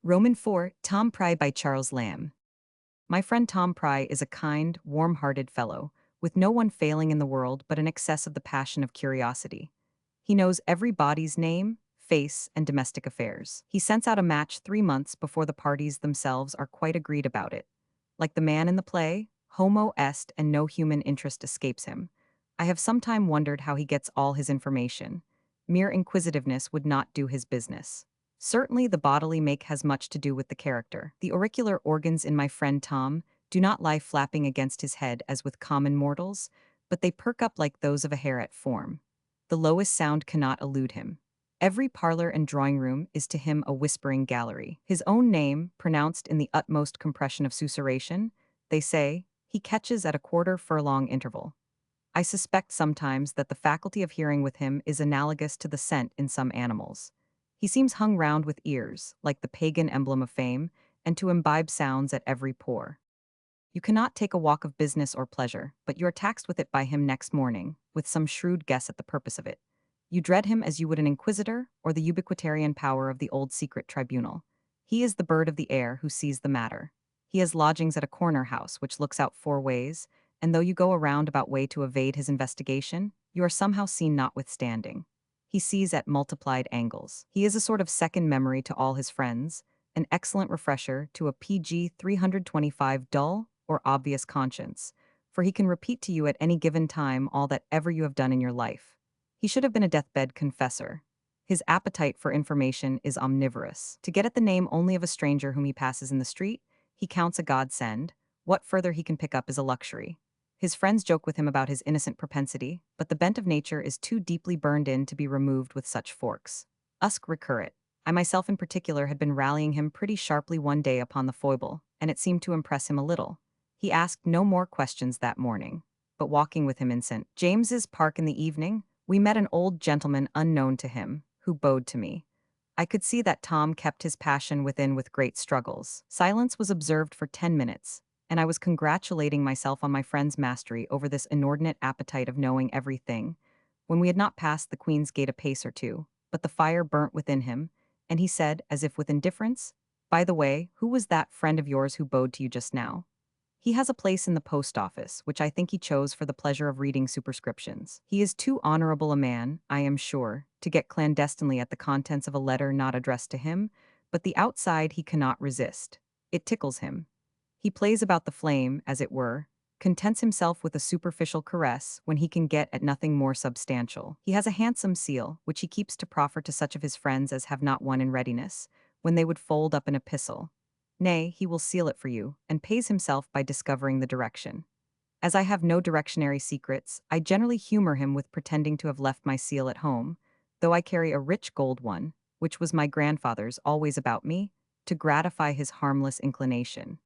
Roman 4, Tom Pry by Charles Lamb. My friend Tom Pry is a kind, warm-hearted fellow, with no one failing in the world but an excess of the passion of curiosity. He knows every body's name, face, and domestic affairs. He scents out a match 3 months before the parties themselves are quite agreed about it. Like the man in the play, homo est and no human interest escapes him. I have sometime wondered how he gets all his information. Mere inquisitiveness would not do his business. Certainly, the bodily make has much to do with the character. The auricular organs in my friend Tom do not lie flapping against his head as with common mortals, but they perk up like those of a hare at form. The lowest sound cannot elude him. Every parlor and drawing room is to him a whispering gallery. His own name, pronounced in the utmost compression of susurration, they say, he catches at a quarter furlong interval. I suspect sometimes that the faculty of hearing with him is analogous to the scent in some animals. He seems hung round with ears, like the pagan emblem of fame, and to imbibe sounds at every pore. You cannot take a walk of business or pleasure, but you are taxed with it by him next morning, with some shrewd guess at the purpose of it. You dread him as you would an inquisitor or the ubiquitarian power of the old secret tribunal. He is the bird of the air who sees the matter. He has lodgings at a corner house which looks out 4 ways, and though you go a roundabout way to evade his investigation, you are somehow seen notwithstanding. He sees at multiplied angles. He is a sort of second memory to all his friends, an excellent refresher to a PG 325 dull or obvious conscience, for he can repeat to you at any given time all that ever you have done in your life. He should have been a deathbed confessor. His appetite for information is omnivorous. To get at the name only of a stranger whom he passes in the street, he counts a godsend. What further he can pick up is a luxury. His friends joke with him about his innocent propensity, but the bent of nature is too deeply burned in to be removed with such forks. Usque recurrit. I myself in particular had been rallying him pretty sharply one day upon the foible, and it seemed to impress him a little. He asked no more questions that morning. But walking with him in St. James's Park in the evening, we met an old gentleman unknown to him, who bowed to me. I could see that Tom kept his passion within with great struggles. Silence was observed for 10 minutes, and I was congratulating myself on my friend's mastery over this inordinate appetite of knowing everything, when we had not passed the Queen's Gate a pace or two, but the fire burnt within him, and he said, as if with indifference, "By the way, who was that friend of yours who bowed to you just now?" He has a place in the post office, which I think he chose for the pleasure of reading superscriptions. He is too honorable a man, I am sure, to get clandestinely at the contents of a letter not addressed to him, but the outside he cannot resist. It tickles him. He plays about the flame, as it were, contents himself with a superficial caress when he can get at nothing more substantial. He has a handsome seal, which he keeps to proffer to such of his friends as have not one in readiness, when they would fold up an epistle. Nay, he will seal it for you, and pays himself by discovering the direction. As I have no directionary secrets, I generally humor him with pretending to have left my seal at home, though I carry a rich gold one, which was my grandfather's, always about me, to gratify his harmless inclination.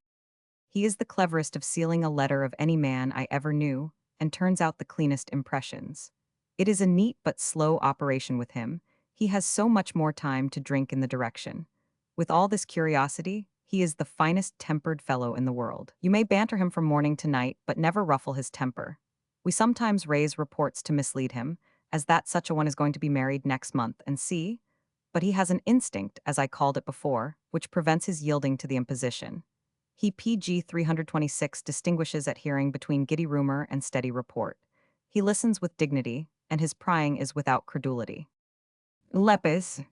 He is the cleverest of sealing a letter of any man I ever knew, and turns out the cleanest impressions. It is a neat but slow operation with him. He has so much more time to drink in the direction. With all this curiosity, he is the finest tempered fellow in the world. You may banter him from morning to night, but never ruffle his temper. We sometimes raise reports to mislead him, as that such a one is going to be married next month, and see, but he has an instinct, as I called it before, which prevents his yielding to the imposition. He PG 326 distinguishes at hearing between giddy rumor and steady report. He listens with dignity, and his prying is without credulity. Lepus,